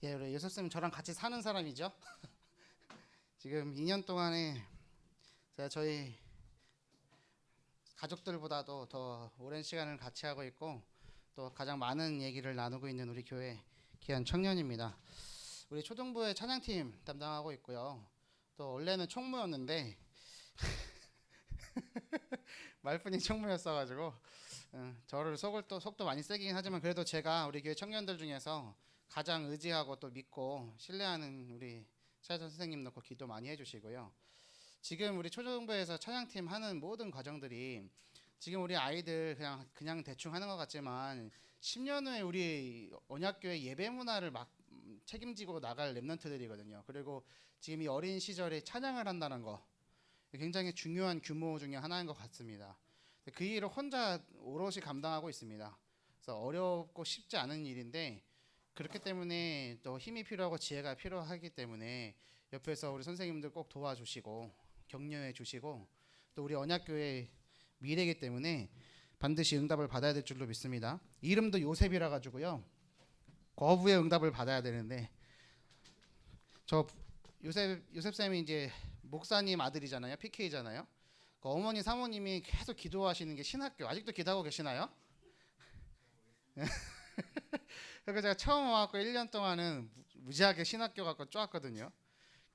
예, 우리 요셉쌤 저랑 같이 사는 사람이죠. 지금 2년 동안에 제가 저희 가족들보다도 더 오랜 시간을 같이 하고 있고 또 가장 많은 얘기를 나누고 있는 우리 교회 귀한 청년입니다. 우리 초등부의 찬양팀 담당하고 있고요. 또 원래는 총무였는데 말뿐이 총무였어가지고 저를 속도 많이 세긴 하지만 그래도 제가 우리 교회 청년들 중에서 가장 의지하고 또 믿고 신뢰하는 우리 차혜선 선생님 놓고 기도 많이 해주시고요. 지금 우리 초중부에서 찬양팀 하는 모든 과정들이 지금 우리 아이들 그냥 대충 하는 것 같지만 10년 후에 우리 언약교회 예배 문화를 막 책임지고 나갈 랩런트들이거든요. 그리고 지금 이 어린 시절에 찬양을 한다는 거 굉장히 중요한 규모 중에 하나인 것 같습니다. 그 일을 혼자 오롯이 감당하고 있습니다. 그래서 어렵고 쉽지 않은 일인데 그렇기 때문에 또 힘이 필요하고 지혜가 필요하기 때문에 옆에서 우리 선생님들 꼭 도와주시고 격려해 주시고 또 우리 언약교회 미래이기 때문에 반드시 응답을 받아야 될 줄로 믿습니다. 이름도 요셉이라 가지고요. 거부의 응답을 받아야 되는데 저 요셉 쌤이 이제 목사님 아들이잖아요. PK잖아요. 그 어머니 사모님이 계속 기도하시는 게 신학교 아직도 기도하고 계시나요? 그래서 제가 처음 와갖고 1년 동안은 무지하게 신학교 갖고 쪼았거든요.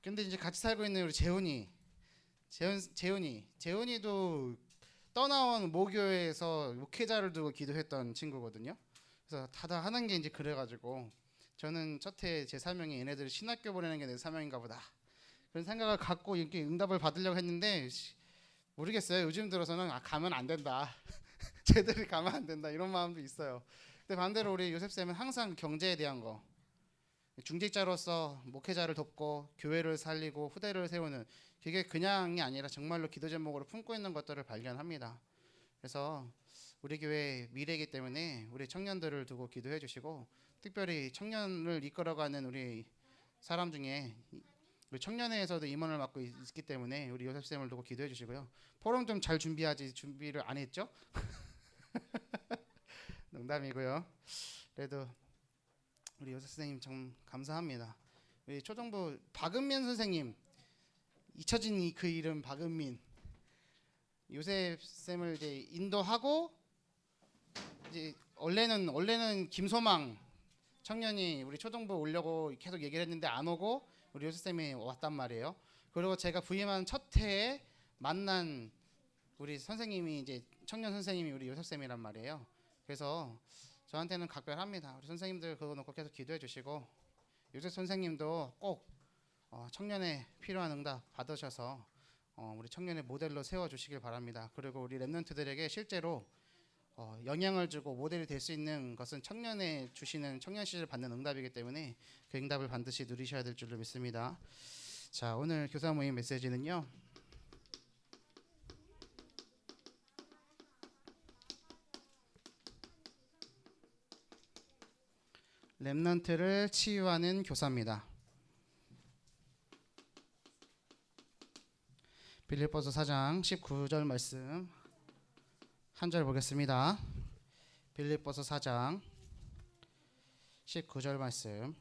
근데 이제 같이 살고 있는 우리 재훈이도 떠나온 모교회에서 목회자를 두고 기도했던 친구거든요. 그래서 다들 하는 게 이제 그래가지고 저는 첫해 제 사명이 얘네들을 신학교 보내는 게 내 사명인가 보다 그런 생각을 갖고 이렇게 응답을 받으려고 했는데 모르겠어요. 요즘 들어서는 가면 안 된다. 쟤들이 가면 안 된다 이런 마음도 있어요. 근데 반대로 우리 요셉 쌤은 항상 경제에 대한 거, 중직자로서 목회자를 돕고 교회를 살리고 후대를 세우는 그게 그냥이 아니라 정말로 기도 제목으로 품고 있는 것들을 발견합니다. 그래서 우리 교회 미래이기 때문에 우리 청년들을 두고 기도해 주시고 특별히 청년을 이끌어가는 우리 사람 중에 우리 청년회에서도 임원을 맡고 있기 때문에 우리 요셉 쌤을 두고 기도해 주시고요. 포럼 좀 잘 준비하지 준비를 안 했죠? 농담이고요. 그래도 우리 요셉 선생님 참 감사합니다. 우리 초등부 박은민 선생님 잊혀진 그 이름 박은민 요셉 쌤을 이제 인도하고 이제 원래는 김소망 청년이 우리 초등부 오려고 계속 얘기를 했는데 안 오고 우리 요셉 쌤이 왔단 말이에요. 그리고 제가 부임한 첫 해에 만난 우리 선생님이 이제 청년 선생님이 우리 요셉 쌤이란 말이에요. 그래서 저한테는 각별합니다. 우리 선생님들 그거 놓고 계속 기도해 주시고 요셉 선생님도 꼭 청년에 필요한 응답 받으셔서 우리 청년의 모델로 세워 주시길 바랍니다. 그리고 우리 랩런트들에게 실제로 영향을 주고 모델이 될 수 있는 것은 청년에 주시는 청년 시절 받는 응답이기 때문에 그 응답을 반드시 누리셔야 될 줄로 믿습니다. 자, 오늘 교사 모임 메시지는요. 랩런트를 치유하는 교사입니다. 빌립보서 4장 19절 말씀 한 절 보겠습니다. 빌립보서 4장 19절 말씀.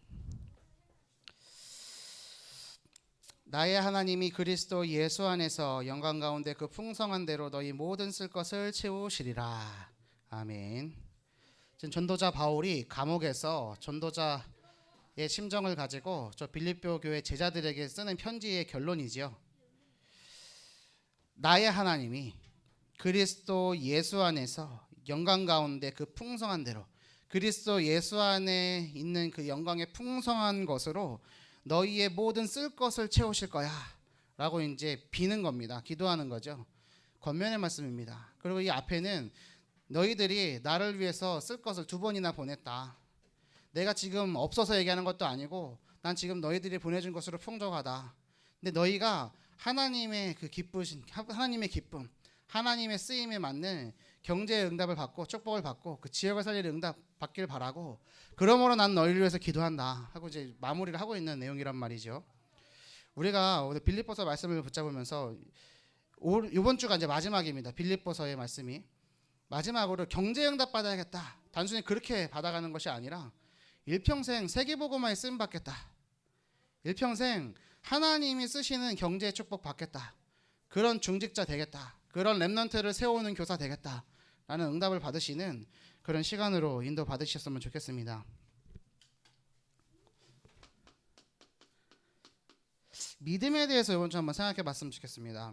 나의 하나님이 그리스도 예수 안에서 영광 가운데 그 풍성한 대로 너희 모든 쓸 것을 채우시리라. 아멘. 지금 전도자 바울이 감옥에서 전도자의 심정을 가지고 저 빌립보 교회 제자들에게 쓰는 편지의 결론이지요. 나의 하나님이 그리스도 예수 안에서 영광 가운데 그 풍성한 대로 그리스도 예수 안에 있는 그 영광의 풍성한 것으로 너희의 모든 쓸 것을 채우실 거야 라고 이제 비는 겁니다. 기도하는 거죠. 권면의 말씀입니다. 그리고 이 앞에는 너희들이 나를 위해서 쓸 것을 2번이나 보냈다. 내가 지금 없어서 얘기하는 것도 아니고 난 지금 너희들이 보내준 것으로 풍족하다. 근데 너희가 하나님의 그 하나님의 기쁨, 하나님의 쓰임에 맞는 경제의 응답을 받고 축복을 받고 그 지역을 살릴 응답 받길 바라고 그러므로 난 너희를 위해서 기도한다 하고 이제 마무리를 하고 있는 내용이란 말이죠. 우리가 오늘 빌립보서 말씀을 붙잡으면서 이번 주가 이제 마지막입니다. 빌립보서의 말씀이 마지막으로 경제 응답 받아야겠다. 단순히 그렇게 받아가는 것이 아니라 일평생 세계복음화에 쓰임 받겠다. 일평생 하나님이 쓰시는 경제의 축복 받겠다. 그런 중직자 되겠다. 그런 렘넌트를 세우는 교사 되겠다. 라는 응답을 받으시는 그런 시간으로 인도 받으셨으면 좋겠습니다. 믿음에 대해서 이번 주 한번 생각해 봤으면 좋겠습니다.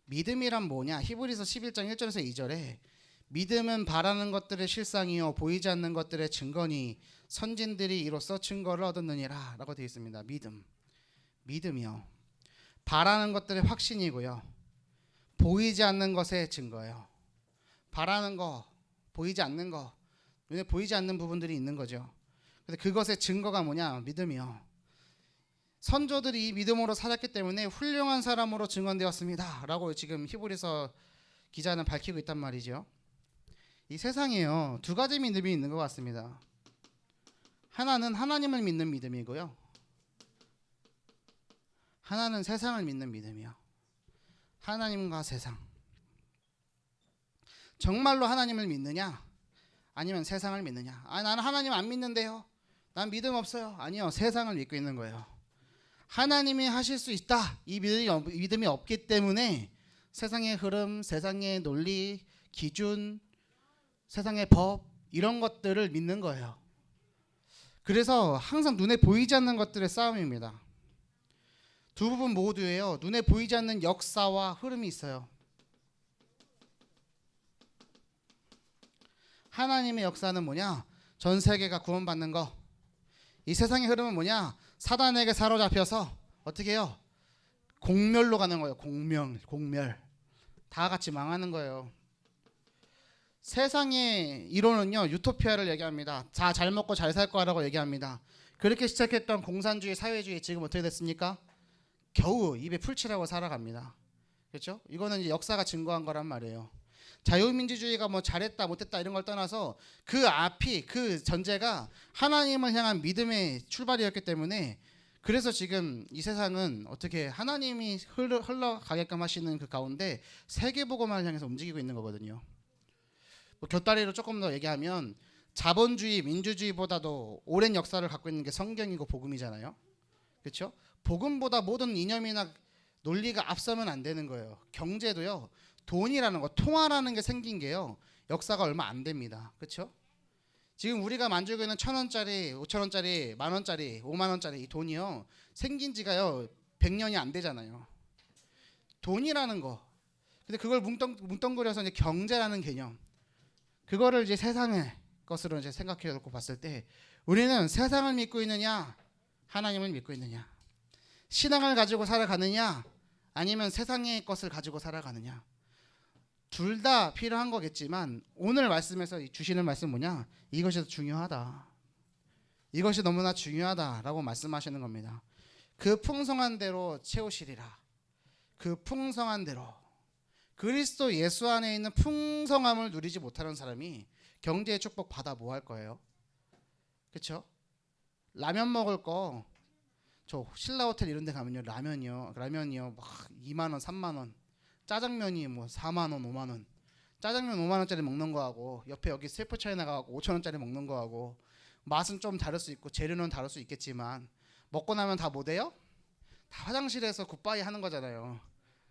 믿음이란 뭐냐? 히브리서 11장 1절에서 2절에 믿음은 바라는 것들의 실상이요 보이지 않는 것들의 증거니 선진들이 이로써 증거를 얻었느니라 라고 되어 있습니다. 믿음이요 바라는 것들의 확신이고요 보이지 않는 것의 증거예요. 바라는 거, 보이지 않는 거, 눈에 보이지 않는 부분들이 있는 거죠. 근데 그것의 증거가 뭐냐? 믿음이요. 선조들이 믿음으로 살았기 때문에 훌륭한 사람으로 증언되었습니다 라고 지금 히브리서 기자는 밝히고 있단 말이죠. 이 세상에요 두 가지 믿음이 있는 것 같습니다. 하나는 하나님을 믿는 믿음이고요, 하나는 세상을 믿는 믿음이요. 하나님과 세상. 정말로 하나님을 믿느냐 아니면 세상을 믿느냐. 나는 하나님 안 믿는데요, 난 믿음 없어요. 아니요, 세상을 믿고 있는 거예요. 하나님이 하실 수 있다 이 믿음이 없기 때문에 세상의 흐름, 세상의 논리, 기준, 세상의 법 이런 것들을 믿는 거예요. 그래서 항상 눈에 보이지 않는 것들의 싸움입니다. 두 부분 모두에요 눈에 보이지 않는 역사와 흐름이 있어요. 하나님의 역사는 뭐냐? 전 세계가 구원받는 거. 이 세상의 흐름은 뭐냐? 사단에게 사로잡혀서 어떻게 해요? 공멸로 가는 거예요. 공멸. 다 같이 망하는 거예요. 세상의 이론은요 유토피아를 얘기합니다. 다 잘 먹고 잘 살 거라고 얘기합니다. 그렇게 시작했던 공산주의, 사회주의 지금 어떻게 됐습니까? 겨우 입에 풀칠하고 살아갑니다. 그렇죠? 이거는 이제 역사가 증거한 거란 말이에요. 자유민주주의가 뭐 잘했다 못했다 이런 걸 떠나서 그 앞이, 그 전제가 하나님을 향한 믿음의 출발이었기 때문에 그래서 지금 이 세상은 어떻게 하나님이 흘러가게끔 하시는 그 가운데 세계복음화를 향해서 움직이고 있는 거거든요. 뭐 곁다리로 조금 더 얘기하면 자본주의, 민주주의보다도 오랜 역사를 갖고 있는 게 성경이고 복음이잖아요. 그렇죠? 복음보다 모든 이념이나 논리가 앞서면 안 되는 거예요. 경제도요. 돈이라는 거, 통화라는 게 생긴 게요. 역사가 얼마 안 됩니다. 그렇죠? 지금 우리가 만들고 있는 1,000원짜리, 5,000원짜리, 만원짜리, 5만원짜리 이 돈이요. 생긴 지가요. 100년이 안 되잖아요. 돈이라는 거. 근데 그걸 뭉뚱그려서 이제 경제라는 개념. 그거를 이제 세상의 것으로 이제 생각해 놓고 봤을 때 우리는 세상을 믿고 있느냐, 하나님을 믿고 있느냐, 신앙을 가지고 살아가느냐, 아니면 세상의 것을 가지고 살아가느냐. 둘 다 필요한 거겠지만 오늘 말씀에서 주시는 말씀 뭐냐? 이것이 더 중요하다. 이것이 너무나 중요하다라고 말씀하시는 겁니다. 그 풍성한 대로 채우시리라. 그 풍성한 대로. 그리스도 예수 안에 있는 풍성함을 누리지 못하는 사람이 경제의 축복 받아 뭐 할 거예요? 그렇죠? 라면 먹을 거 저 신라 호텔 이런 데 가면요 라면이요 막 2만 원, 3만 원. 짜장면이 뭐 4만 원, 5만 원. 짜장면 5만 원짜리 먹는 거하고 옆에 여기 세포 차이나 가고 5천 원짜리 먹는 거하고 맛은 좀 다를 수 있고 재료는 다를 수 있겠지만 먹고 나면 다 뭐 돼요? 다 화장실에서 굿바이 하는 거잖아요.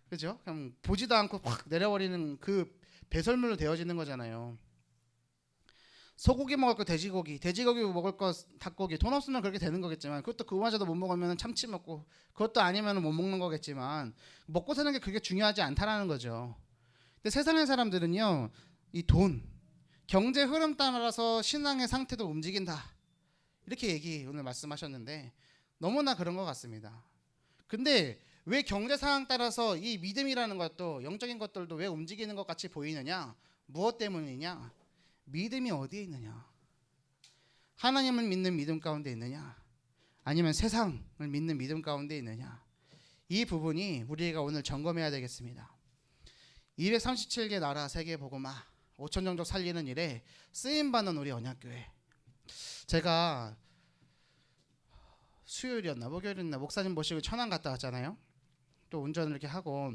그죠? 그냥 보지도 않고 확 내려버리는 그 배설물로 되어지는 거잖아요. 소고기 먹을 거 돼지고기 먹을 거 닭고기. 돈 없으면 그렇게 되는 거겠지만 그것도 그마저도 못 먹으면 참치 먹고 그것도 아니면 못 먹는 거겠지만 먹고 사는 게 그게 중요하지 않다라는 거죠. 근데 세상의 사람들은요 이 돈, 경제 흐름 따라서 신앙의 상태도 움직인다 이렇게 오늘 말씀하셨는데 너무나 그런 것 같습니다. 근데 왜 경제 상황 따라서 이 믿음이라는 것도 영적인 것들도 왜 움직이는 것 같이 보이느냐? 무엇 때문이냐? 믿음이 어디에 있느냐? 하나님을 믿는 믿음 가운데 있느냐? 아니면 세상을 믿는 믿음 가운데 있느냐? 이 부분이 우리가 오늘 점검해야 되겠습니다. 237개 나라 세계 복음화 5천 종족 살리는 일에 쓰임받는 우리 언약교회. 제가 수요일이었나 목요일이었나 목사님 모시고 천안 갔다 왔잖아요. 또 운전을 이렇게 하고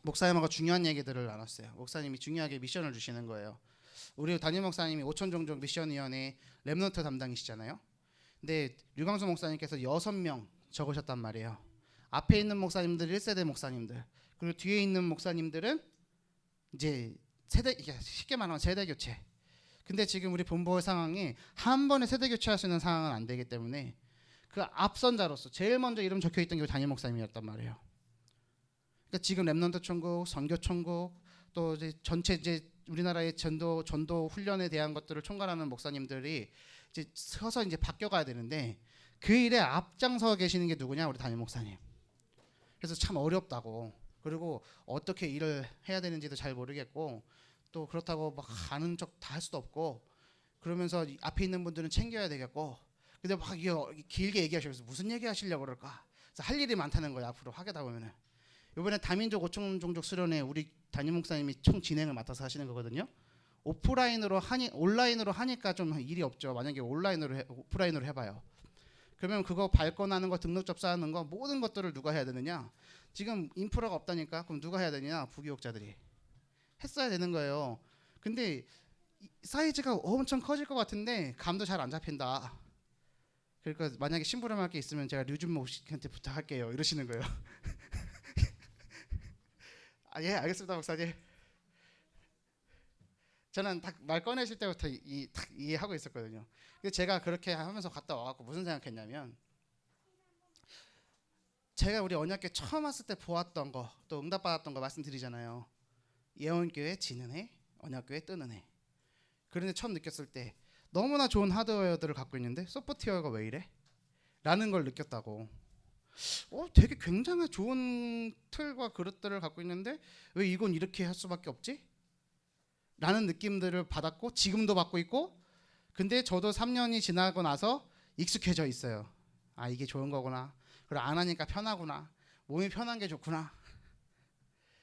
목사님하고 중요한 얘기들을 나눴어요. 목사님이 중요하게 미션을 주시는 거예요. 우리 담임 목사님이 오천종족 미션위원회 렘넌트 담당이시잖아요. 근데 류광수 목사님께서 6명 적으셨단 말이에요. 앞에 있는 목사님들 1세대 목사님들, 그리고 뒤에 있는 목사님들은 이제 세대, 쉽게 말하면 세대 교체. 근데 지금 우리 본부의 상황이 한 번에 세대 교체할 수 있는 상황은 안 되기 때문에 그 앞선자로서 제일 먼저 이름 적혀 있던 게 담임 목사님이었단 말이에요. 그러니까 지금 렘넌트 천국, 선교 천국, 또 이제 전체 이제 우리나라의 전도 훈련에 대한 것들을 총괄하는 목사님들이 이제 서서 이제 바뀌어가야 되는데 그 일에 앞장서 계시는 게 누구냐? 우리 담임 목사님. 그래서 참 어렵다고, 그리고 어떻게 일을 해야 되는지도 잘 모르겠고, 또 그렇다고 막 가는 척 다 할 수도 없고, 그러면서 앞에 있는 분들은 챙겨야 되겠고, 근데 막 길게 얘기하시면서 무슨 얘기 하시려고 그럴까? 그래서 할 일이 많다는 거예요. 앞으로 하게다 보면은. 이번에 다민족 오천종족 수련회 우리 담임 목사님이 총 진행을 맡아서 하시는 거거든요. 온라인으로 하니까 좀 일이 없죠. 만약에 오프라인으로 해봐요. 그러면 그거 발권하는 거, 등록 접수하는 거, 모든 것들을 누가 해야 되느냐? 지금 인프라가 없다니까. 그럼 누가 해야 되냐? 부교육자들이 했어야 되는 거예요. 근데 사이즈가 엄청 커질 것 같은데 감도 잘 안 잡힌다. 그러니까 만약에 심부름할 게 있으면 제가 류준모 씨한테 부탁할게요. 이러시는 거예요. 아, 예, 알겠습니다, 목사님. 저는 딱 말 꺼내실 때부터 딱 이해하고 있었거든요. 근데 제가 그렇게 하면서 갔다 와갖고 무슨 생각했냐면, 제가 우리 언약교회 처음 왔을 때 보았던 거, 또 응답받았던 거 말씀드리잖아요. 예언교회 지는 해, 언약교회 뜨는 해. 그런데 처음 느꼈을 때 너무나 좋은 하드웨어들을 갖고 있는데 소프트웨어가 왜 이래? 라는 걸 느꼈다고. 되게 굉장히 좋은 틀과 그릇들을 갖고 있는데 왜 이건 이렇게 할 수밖에 없지? 라는 느낌들을 받았고 지금도 받고 있고, 근데 저도 3년이 지나고 나서 익숙해져 있어요. 아, 이게 좋은 거구나. 그리고 안 하니까 편하구나. 몸이 편한 게 좋구나.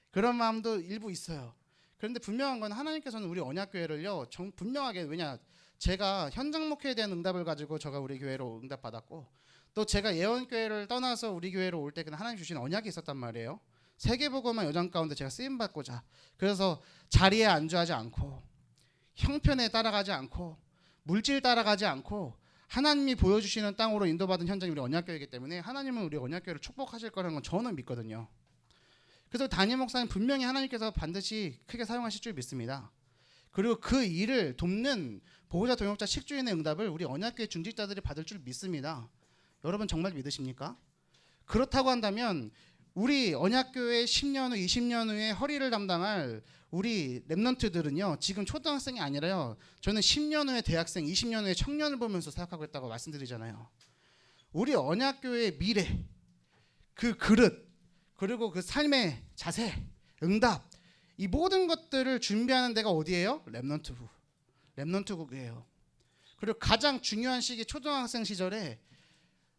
그런 마음도 일부 있어요. 그런데 분명한 건 하나님께서는 우리 언약교회를요, 분명하게, 왜냐, 제가 현장 목회에 대한 응답을 가지고 제가 우리 교회로 응답 받았고, 또 제가 예언교회를 떠나서 우리 교회로 올 때 그냥 하나님 주신 언약이 있었단 말이에요. 세계복음화 여정 가운데 제가 쓰임 받고자, 그래서 자리에 안주하지 않고 형편에 따라가지 않고 물질 따라가지 않고 하나님이 보여주시는 땅으로 인도받은 현장이 우리 언약교회이기 때문에 하나님은 우리 언약교회를 축복하실 거라는 건 저는 믿거든요. 그래서 담임 목사님 분명히 하나님께서 반드시 크게 사용하실 줄 믿습니다. 그리고 그 일을 돕는 보호자 동역자 식주인의 응답을 우리 언약교회 중직자들이 받을 줄 믿습니다. 여러분 정말 믿으십니까? 그렇다고 한다면 우리 언약교회 10년 후, 20년 후에 허리를 담당할 우리 렘넌트들은요, 지금 초등학생이 아니라요, 저는 10년 후에 대학생, 20년 후에 청년을 보면서 생각하고 있다고 말씀드리잖아요. 우리 언약교회의 미래, 그 그릇, 그리고 그 삶의 자세, 응답, 이 모든 것들을 준비하는 데가 어디예요? 렘넌트국이에요. 그리고 가장 중요한 시기, 초등학생 시절에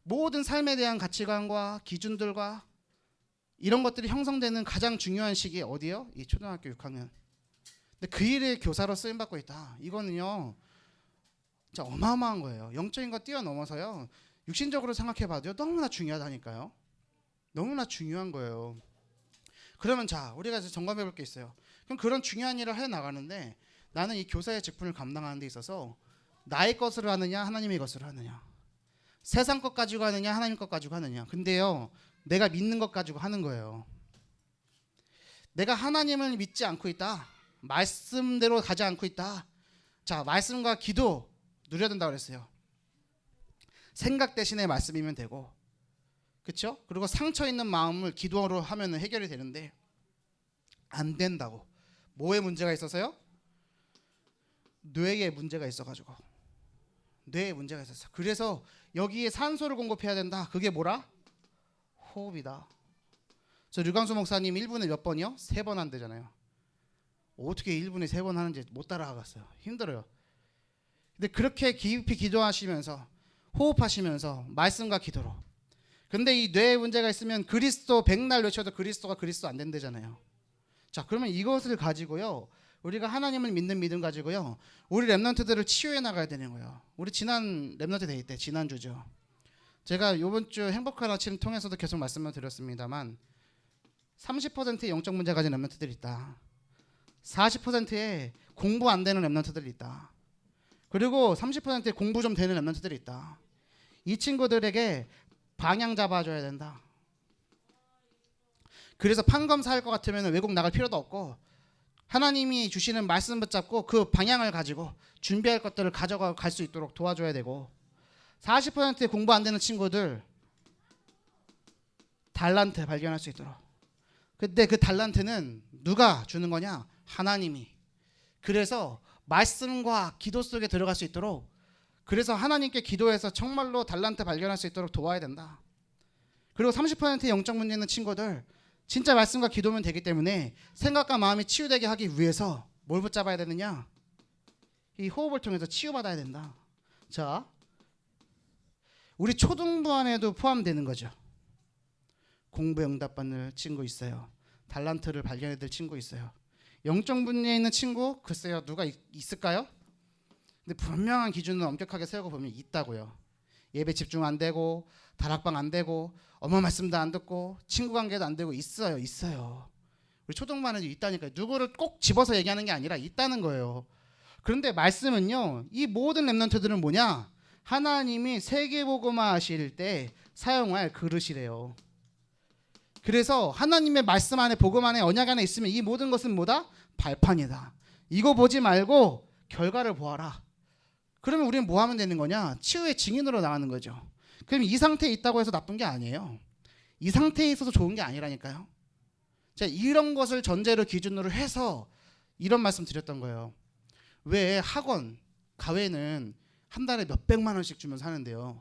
모든 삶에 대한 가치관과 기준들과 이런 것들이 형성되는 가장 중요한 시기 어디요? 이 초등학교 6학년. 근데 그 일에 교사로 쓰임 받고 있다. 이거는요, 진짜 어마어마한 거예요. 영적인 거 뛰어넘어서요, 육신적으로 생각해봐도 너무나 중요하다니까요. 너무나 중요한 거예요. 그러면 자, 우리가 이제 점검해 볼 게 있어요. 그럼 그런 중요한 일을 해 나가는데 나는 이 교사의 직분을 감당하는 데 있어서 나의 것으로 하느냐, 하나님의 것으로 하느냐, 세상 것 가지고 하느냐, 하나님 것 가지고 하느냐. 근데요, 내가 믿는 것 가지고 하는 거예요. 내가 하나님을 믿지 않고 있다, 말씀대로 가지 않고 있다. 자, 말씀과 기도 누려야 된다고 그랬어요. 생각 대신에 말씀이면 되고, 그렇죠? 그리고 상처 있는 마음을 기도로 하면 해결이 되는데 안 된다고. 뭐에 문제가 있어서요? 뇌에 문제가 있어가지고. 뇌에 문제가 있었어. 그래서 여기에 산소를 공급해야 된다. 그게 뭐라? 호흡이다. 저 류광수 목사님 1분에 몇 번이요? 3번 한대잖아요. 어떻게 1분에 3번 하는지 못 따라가겠어요. 힘들어요. 근데 그렇게 깊이 기도하시면서 호흡하시면서 말씀과 기도로. 근데 이 뇌에 문제가 있으면 그리스도 백날 외쳐도 그리스도가 그리스도 안 된대잖아요. 자, 그러면 이것을 가지고요, 우리가 하나님을 믿는 믿음 가지고요, 우리 렘넌트들을 치유해 나가야 되는 거예요. 우리 지난 렘넌트 데이 때, 지난주죠, 제가 이번 주 행복한 아침 통해서도 계속 말씀을 드렸습니다만 30%의 영적 문제 가진 렘넌트들이 있다. 40%에 공부 안 되는 랩런트들이 있다. 그리고 30%에 공부 좀 되는 랩런트들이 있다. 이 친구들에게 방향 잡아줘야 된다. 그래서 판검사할 것 같으면 외국 나갈 필요도 없고 하나님이 주시는 말씀 붙잡고 그 방향을 가지고 준비할 것들을 가져가 갈 수 있도록 도와줘야 되고 40%에 공부 안 되는 친구들 달란트 발견할 수 있도록. 근데 그 달란트는 누가 주는 거냐? 하나님이. 그래서 말씀과 기도 속에 들어갈 수 있도록 그래서 하나님께 기도해서 정말로 달란트 발견할 수 있도록 도와야 된다. 그리고 30%의 영적 문제 있는 친구들 진짜 말씀과 기도면 되기 때문에 생각과 마음이 치유되게 하기 위해서 뭘 붙잡아야 되느냐? 이 호흡을 통해서 치유받아야 된다. 자, 우리 초등부 안에도 포함되는 거죠. 공부 응답 받는 친구 있어요. 달란트를 발견해야 될 친구 있어요. 영적 분야에 있는 친구 글쎄요 누가 있을까요? 근데 분명한 기준을 엄격하게 세우고 보면 있다고요. 예배 집중 안 되고 다락방 안 되고 엄마 말씀도 안 듣고 친구 관계도 안 되고 있어요. 우리 초등반에도 있다니까요. 누구를 꼭 집어서 얘기하는 게 아니라 있다는 거예요. 그런데 말씀은요. 이 모든 랩런트들은 뭐냐? 하나님이 세계복음화 하실 때 사용할 그릇이래요. 그래서 하나님의 말씀 안에 복음 안에 언약 안에 있으면 이 모든 것은 뭐다? 발판이다. 이거 보지 말고 결과를 보아라. 그러면 우리는 뭐 하면 되는 거냐? 치유의 증인으로 나가는 거죠. 그럼 이 상태에 있다고 해서 나쁜 게 아니에요. 이 상태에 있어서 좋은 게 아니라니까요. 자, 이런 것을 전제로 기준으로 해서 이런 말씀 드렸던 거예요. 왜 학원, 가회는 한 달에 몇백만 원씩 주면서 하는데요.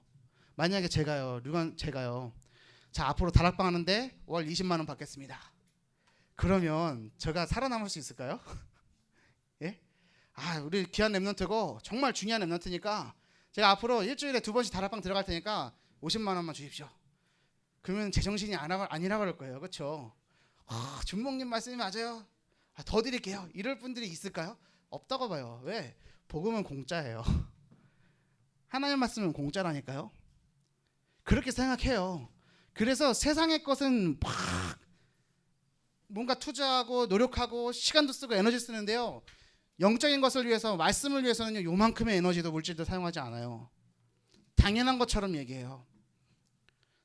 만약에 제가요. 자, 앞으로 다락방 하는데 월 20만 원 받겠습니다. 그러면 제가 살아남을 수 있을까요? 예? 아, 우리 귀한 랩런트고 정말 중요한 랩런트니까 제가 앞으로 일주일에 2번씩 다락방 들어갈 테니까 50만 원만 주십시오. 그러면 제정신이 아니라 그럴 거예요. 그렇죠? 아, 준목님 말씀이 맞아요. 아, 더 드릴게요. 이럴 분들이 있을까요? 없다고 봐요. 왜? 복음은 공짜예요. 하나님 말씀은 공짜라니까요. 그렇게 생각해요. 그래서 세상의 것은 막 뭔가 투자하고 노력하고 시간도 쓰고 에너지 쓰는데요. 영적인 것을 위해서 말씀을 위해서는 요만큼의 에너지도 물질도 사용하지 않아요. 당연한 것처럼 얘기해요.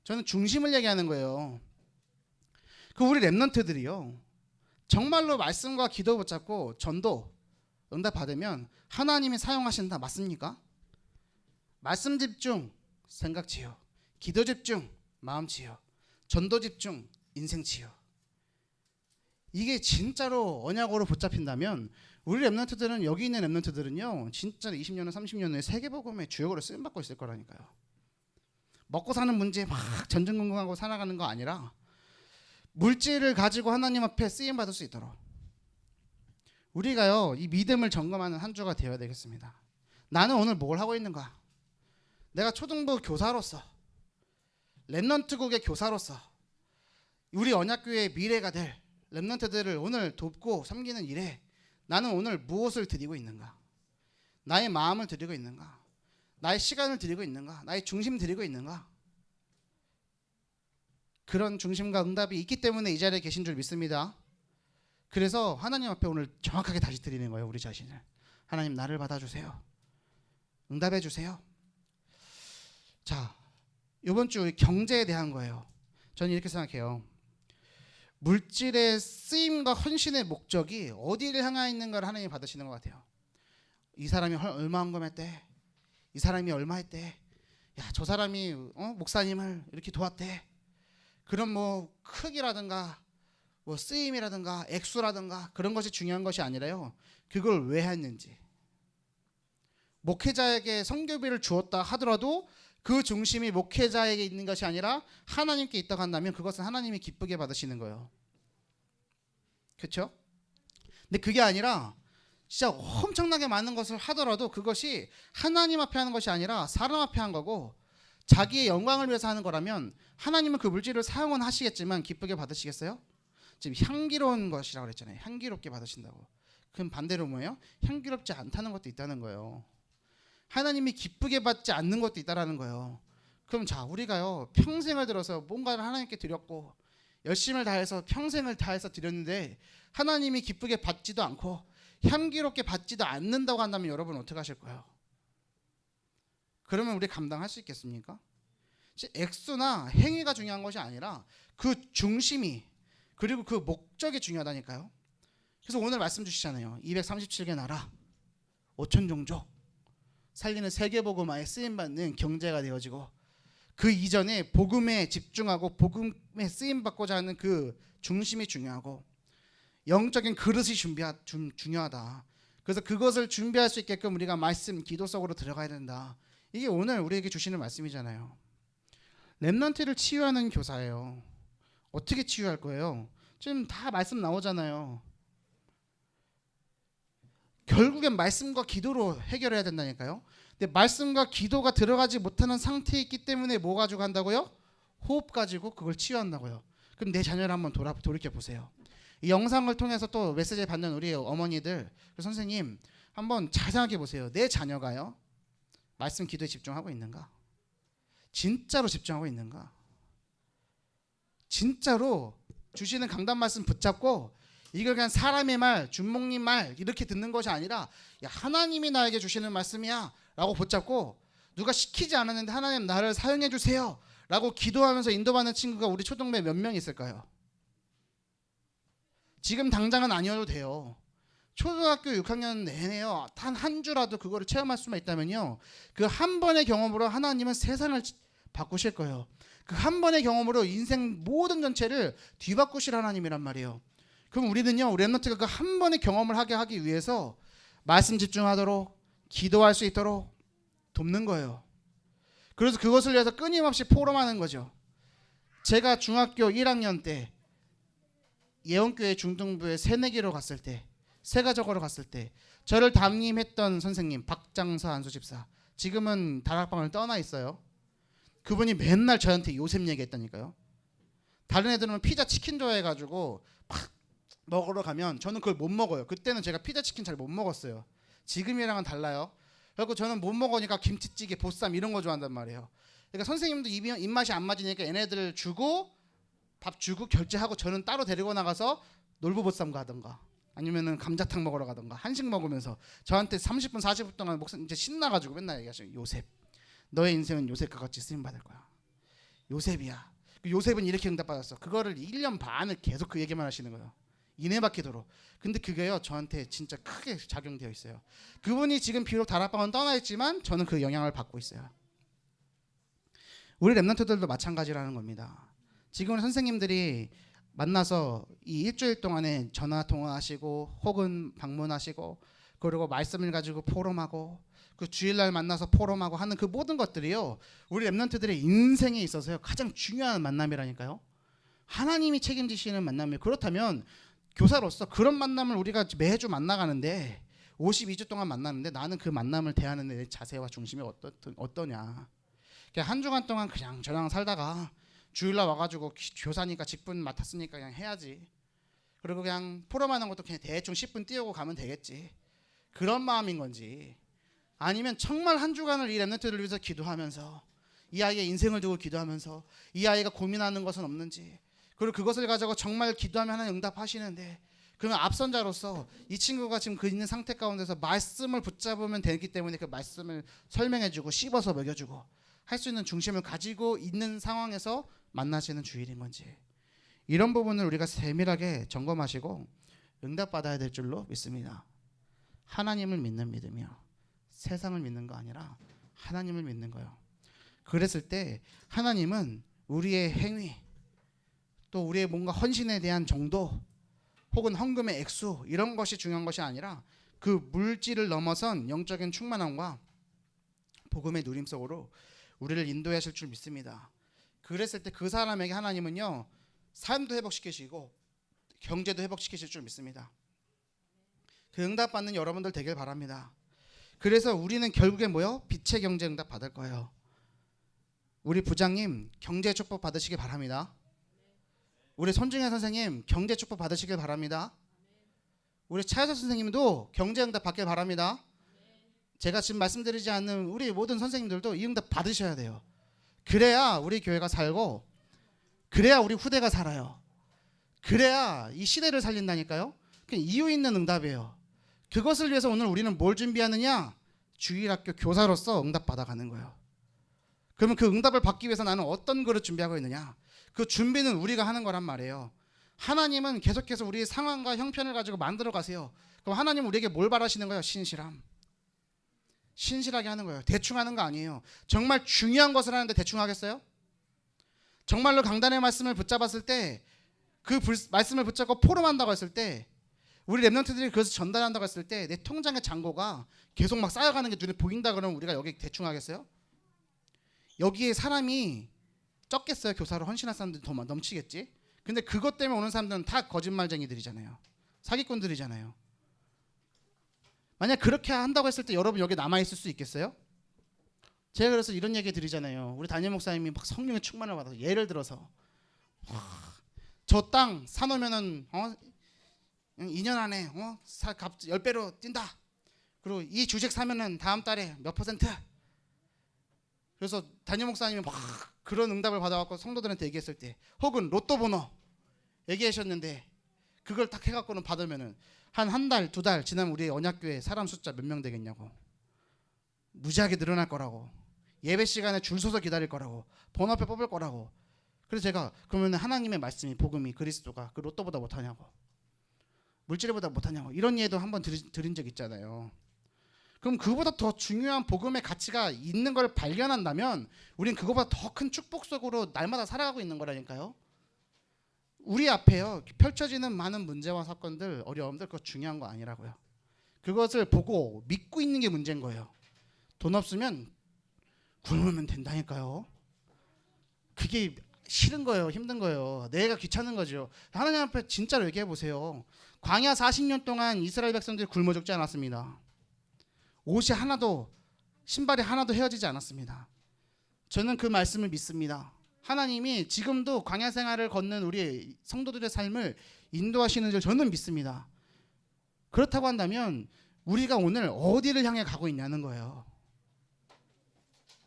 저는 중심을 얘기하는 거예요. 그 우리 랩런트들이요. 정말로 말씀과 기도 붙잡고 전도 응답 받으면 하나님이 사용하신다. 맞습니까? 말씀 집중 생각 치유, 기도 집중 마음 치유, 전도 집중 인생 치유. 이게 진짜로 언약으로 붙잡힌다면 우리 랩런트들은 여기 있는 랩런트들은요 진짜 20년 후 30년 후에 세계복음의 주역으로 쓰임받고 있을 거라니까요. 먹고 사는 문제 막 전전긍긍하고 살아가는 거 아니라 물질을 가지고 하나님 앞에 쓰임받을 수 있도록 우리가요 이 믿음을 점검하는 한 주가 되어야 되겠습니다. 나는 오늘 뭘 하고 있는가? 내가 초등부 교사로서 랩런트국의 교사로서 우리 언약교회의 미래가 될 랩런트들을 오늘 돕고 섬기는 일에 나는 오늘 무엇을 드리고 있는가? 나의 마음을 드리고 있는가? 나의 시간을 드리고 있는가? 나의 중심 드리고 있는가? 그런 중심과 응답이 있기 때문에 이 자리에 계신 줄 믿습니다. 그래서 하나님 앞에 오늘 정확하게 다시 드리는 거예요. 우리 자신을. 하나님 나를 받아주세요. 응답해 주세요. 자, 이번 주 경제에 대한 거예요. 저는 이렇게 생각해요. 물질의 쓰임과 헌신의 목적이 어디를 향해 있는가를 하나님이 받으시는 것 같아요. 이 사람이 얼마 헌금했대. 이 사람이 얼마 했대. 야, 저 사람이 목사님을 이렇게 도왔대. 그런 뭐 크기라든가 뭐 쓰임이라든가 액수라든가 그런 것이 중요한 것이 아니라요. 그걸 왜 했는지. 목회자에게 선교비를 주었다 하더라도 그 중심이 목회자에게 있는 것이 아니라 하나님께 있다고 한다면 그것은 하나님이 기쁘게 받으시는 거예요. 그렇죠? 근데 그게 아니라 진짜 엄청나게 많은 것을 하더라도 그것이 하나님 앞에 하는 것이 아니라 사람 앞에 한 거고 자기의 영광을 위해서 하는 거라면 하나님은 그 물질을 사용은 하시겠지만 기쁘게 받으시겠어요? 지금 향기로운 것이라고 그랬잖아요. 향기롭게 받으신다고. 그럼 반대로 뭐예요? 향기롭지 않다는 것도 있다는 거예요. 하나님이 기쁘게 받지 않는 것도 있다라는 거예요. 그럼 자 우리가요 평생을 들어서 뭔가를 하나님께 드렸고 열심을 다해서 평생을 다해서 드렸는데 하나님이 기쁘게 받지도 않고 향기롭게 받지도 않는다고 한다면 여러분 어떻게 하실 거예요? 그러면 우리 감당할 수 있겠습니까? 액수나 행위가 중요한 것이 아니라 그 중심이 그리고 그 목적이 중요하다니까요. 그래서 오늘 말씀 주시잖아요. 237개 나라 5천 종족 살리는 세계복음화에 쓰임받는 경제가 되어지고 그 이전에 복음에 집중하고 복음에 쓰임받고자 하는 그 중심이 중요하고 영적인 그릇이 중요하다. 그래서 그것을 준비할 수 있게끔 우리가 말씀 기도 속으로 들어가야 된다. 이게 오늘 우리에게 주시는 말씀이잖아요. 렘넌트를 치유하는 교사예요. 어떻게 치유할 거예요? 지금 다 말씀 나오잖아요. 결국엔 말씀과 기도로 해결해야 된다니까요. 근데 말씀과 기도가 들어가지 못하는 상태에 있기 때문에 뭐 가지고 한다고요? 호흡 가지고 그걸 치유한다고요. 그럼 내 자녀를 한번 돌이켜 보세요. 이 영상을 통해서 또 메시지 받는 우리 어머니들, 선생님 한번 잘 생각해 보세요. 내 자녀가요 말씀 기도에 집중하고 있는가? 진짜로 집중하고 있는가? 진짜로 주시는 강단 말씀 붙잡고 이걸 그냥 사람의 말, 준목님 말 이렇게 듣는 것이 아니라 야, 하나님이 나에게 주시는 말씀이야 라고 붙잡고 누가 시키지 않았는데 하나님 나를 사용해 주세요 라고 기도하면서 인도받는 친구가 우리 초등부에 몇 명 있을까요? 지금 당장은 아니어도 돼요. 초등학교 6학년 내내요 단 한 주라도 그거를 체험할 수만 있다면요 그 한 번의 경험으로 하나님은 세상을 바꾸실 거예요. 그 한 번의 경험으로 인생 모든 전체를 뒤바꾸실 하나님이란 말이에요. 그럼 우리는요 우리 렘넌트가 그 한 번의 경험을 하기 위해서 말씀 집중하도록 기도할 수 있도록 돕는 거예요. 그래서 그것을 위해서 끊임없이 포럼하는 거죠. 제가 중학교 1학년 때 예원교회 중등부에 새내기로 갔을 때 세가족으로 갔을 때 저를 담임했던 선생님 박장서 안수집사 지금은 다락방을 떠나 있어요. 그분이 맨날 저한테 요셉 얘기했다니까요. 다른 애들은 피자 치킨 좋아해가지고 막 먹으러 가면 저는 그걸 못 먹어요. 그때는 제가 피자 치킨 잘 못 먹었어요. 지금이랑은 달라요. 그리고 저는 못 먹으니까 김치찌개 보쌈 이런 거 좋아한단 말이에요. 그러니까 선생님도 입맛이 안 맞으니까 얘네들 주고 밥 주고 결제하고 저는 따로 데리고 나가서 놀부보쌈 가던가 아니면은 감자탕 먹으러 가던가 한식 먹으면서 저한테 30분 40분 동안 목사님 이제 신나가지고 맨날 얘기하시죠. 요셉 너의 인생은 요셉과 같이 쓰임받을 거야. 요셉이야. 요셉은 이렇게 응답받았어. 그거를 1년 반을 계속 그 얘기만 하시는 거예요. 이내받기도록. 근데 그게요 저한테 진짜 크게 작용되어 있어요. 그분이 지금 비록 다락방은 떠나 있지만 저는 그 영향을 받고 있어요. 우리 렘넌트들도 마찬가지라는 겁니다. 지금 선생님들이 만나서 이 일주일 동안에 전화 통화하시고 혹은 방문하시고 그리고 말씀을 가지고 포럼하고 그 주일날 만나서 포럼하고 하는 그 모든 것들이요 우리 렘넌트들의 인생에 있어서요 가장 중요한 만남이라니까요. 하나님이 책임지시는 만남이에요. 그렇다면 교사로서 그런 만남을 우리가 매주 만나가는데 52주 동안 만나는데 나는 그 만남을 대하는 내 자세와 중심이 어떠냐. 한 주간 동안 그냥 저랑 살다가 주일날 와가지고 교사니까 직분 맡았으니까 그냥 해야지. 그리고 그냥 포럼하는 것도 그냥 대충 10분 띄우고 가면 되겠지. 그런 마음인 건지 아니면 정말 한 주간을 이 렘넌트를 위해서 기도하면서 이 아이의 인생을 두고 기도하면서 이 아이가 고민하는 것은 없는지 그리고 그것을 가지고 정말 기도하면 하나님 응답하시는데 그러면 앞선자로서 이 친구가 지금 그 있는 상태 가운데서 말씀을 붙잡으면 되기 때문에 그 말씀을 설명해주고 씹어서 먹여주고 할 수 있는 중심을 가지고 있는 상황에서 만나시는 주일인 건지 이런 부분을 우리가 세밀하게 점검하시고 응답받아야 될 줄로 믿습니다. 하나님을 믿는 믿음이요 세상을 믿는 거 아니라 하나님을 믿는 거예요. 그랬을 때 하나님은 우리의 행위 또 우리의 뭔가 헌신에 대한 정도 혹은 헌금의 액수 이런 것이 중요한 것이 아니라 그 물질을 넘어선 영적인 충만함과 복음의 누림 속으로 우리를 인도하실 줄 믿습니다. 그랬을 때 그 사람에게 하나님은요 삶도 회복시키시고 경제도 회복시키실 줄 믿습니다. 그 응답받는 여러분들 되길 바랍니다. 그래서 우리는 결국에 뭐요? 빛의 경제 응답 받을 거예요. 우리 부장님 경제 축복 받으시길 바랍니다. 우리 손중현 선생님 경제 축복 받으시길 바랍니다. 우리 차여서 선생님도 경제 응답 받길 바랍니다. 제가 지금 말씀드리지 않는 우리 모든 선생님들도 이 응답 받으셔야 돼요. 그래야 우리 교회가 살고 그래야 우리 후대가 살아요. 그래야 이 시대를 살린다니까요. 그냥 이유 있는 응답이에요. 그것을 위해서 오늘 우리는 뭘 준비하느냐? 주일학교 교사로서 응답 받아가는 거예요. 그러면 그 응답을 받기 위해서 나는 어떤 거를 준비하고 있느냐? 그 준비는 우리가 하는 거란 말이에요. 하나님은 계속해서 우리의 상황과 형편을 가지고 만들어 가세요. 그럼 하나님은 우리에게 뭘 바라시는 거예요? 신실함. 신실하게 하는 거예요. 대충 하는 거 아니에요. 정말 중요한 것을 하는데 대충 하겠어요? 정말로 강단의 말씀을 붙잡았을 때, 그 말씀을 붙잡고 포럼한다고 했을 때, 우리 랩런트들이 그것을 전달한다고 했을 때 내 통장의 잔고가 계속 막 쌓여가는 게 눈에 보인다 그러면 우리가 여기 대충 하겠어요? 여기에 사람이 적겠어요? 교사로 헌신할 사람들이 더 넘치겠지? 근데 그것 때문에 오는 사람들은 다 거짓말쟁이들이잖아요. 사기꾼들이잖아요. 만약 그렇게 한다고 했을 때 여러분 여기 남아있을 수 있겠어요? 제가 그래서 이런 얘기 드리잖아요. 우리 담임 목사님이 막 성령의 충만을 받아서 예를 들어서 저 땅 사놓으면은 2년 안에 10배로 뛴다. 그리고 이 주식 사면은 다음 달에 몇 %? 그래서 담임 목사님이 막 그런 응답을 받아갖고 성도들한테 얘기했을 때, 혹은 로또 번호 얘기하셨는데 그걸 딱 해갖고는 받으면은 한 달, 2달 지나면 우리 언약교회 사람 숫자 몇 명 되겠냐고. 무지하게 늘어날 거라고. 예배 시간에 줄 서서 기다릴 거라고. 번호표 뽑을 거라고. 그래서 제가 그러면 하나님의 말씀이, 복음이, 그리스도가 그 로또보다 못하냐고, 물질보다 못하냐고, 이런 예도 한번 드린 적 있잖아요. 그럼 그거보다 더 중요한 복음의 가치가 있는 걸 발견한다면 우린 그거보다 더 큰 축복 속으로 날마다 살아가고 있는 거라니까요. 우리 앞에요 펼쳐지는 많은 문제와 사건들, 어려움들, 그거 중요한 거 아니라고요. 그것을 보고 믿고 있는 게 문제인 거예요. 돈 없으면 굶으면 된다니까요. 그게 싫은 거예요. 힘든 거예요. 내가 귀찮은 거죠. 하나님 앞에 진짜로 얘기해 보세요. 광야 40년 동안 이스라엘 백성들이 굶어 죽지 않았습니다. 옷이 하나도, 신발이 하나도 헤어지지 않았습니다. 저는 그 말씀을 믿습니다. 하나님이 지금도 광야 생활을 걷는 우리 성도들의 삶을 인도하시는 줄 저는 믿습니다. 그렇다고 한다면 우리가 오늘 어디를 향해 가고 있냐는 거예요.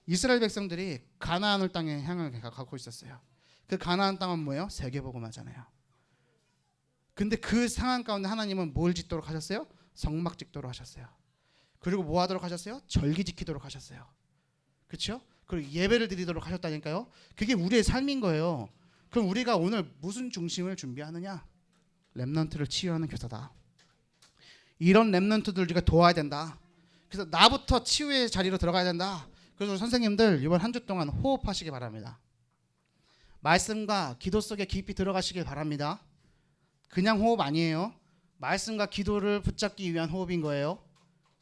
이스라엘 백성들이 가나안 땅에 향해 가고 있었어요. 그 가나안 땅은 뭐예요? 세계복음화잖아요. 근데 그 상황 가운데 하나님은 뭘 짓도록 하셨어요? 성막 짓도록 하셨어요. 그리고 뭐 하도록 하셨어요? 절기 지키도록 하셨어요. 그렇죠? 그리고 예배를 드리도록 하셨다니까요. 그게 우리의 삶인 거예요. 그럼 우리가 오늘 무슨 중심을 준비하느냐? 렘넌트를 치유하는 교사다. 이런 렘넌트들 우리가 도와야 된다. 그래서 나부터 치유의 자리로 들어가야 된다. 그래서 선생님들 이번 한 주 동안 호흡하시기 바랍니다. 말씀과 기도 속에 깊이 들어가시길 바랍니다. 그냥 호흡 아니에요. 말씀과 기도를 붙잡기 위한 호흡인 거예요.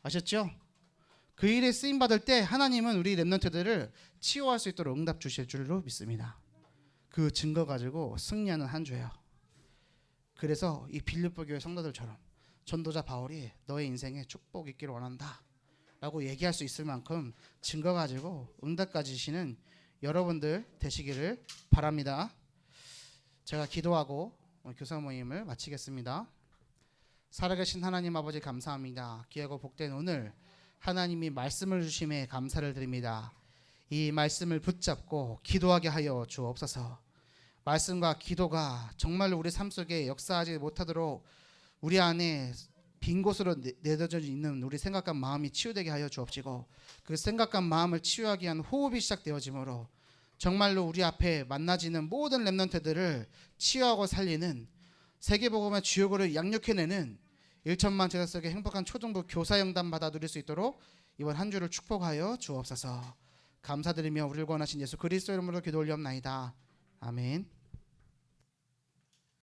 아셨죠? 그 일에 쓰임 받을 때 하나님은 우리 렘넌트들을 치유할 수 있도록 응답 주실 줄로 믿습니다. 그 증거 가지고 승리하는 한 주예요. 그래서 이 빌립보 교회 성도들처럼 전도자 바울이 너의 인생에 축복 있기를 원한다 라고 얘기할 수 있을 만큼 증거 가지고 응답 가지시는 여러분들 되시기를 바랍니다. 제가 기도하고 교사 모임을 마치겠습니다. 살아계신 하나님 아버지 감사합니다. 귀하고 복된 오늘 하나님이 말씀을 주심에 감사를 드립니다. 이 말씀을 붙잡고 기도하게 하여 주옵소서. 말씀과 기도가 정말로 우리 삶 속에 역사하지 못하도록 우리 안에 빈 곳으로 내려져 있는 우리 생각과 마음이 치유되게 하여 주옵시고, 그 생각과 마음을 치유하기 위한 호흡이 시작되어지므로 정말로 우리 앞에 만나지는 모든 렘넌트들을 치유하고 살리는, 세계복음의 주요구를 양육해내는 1천만 제자 속의 행복한 초등부 교사 영담 받아 누릴 수 있도록 이번 한 주를 축복하여 주옵소서. 감사드리며 우리를 구원하신 예수 그리스도 이름으로 기도 올리옵나이다. 아멘.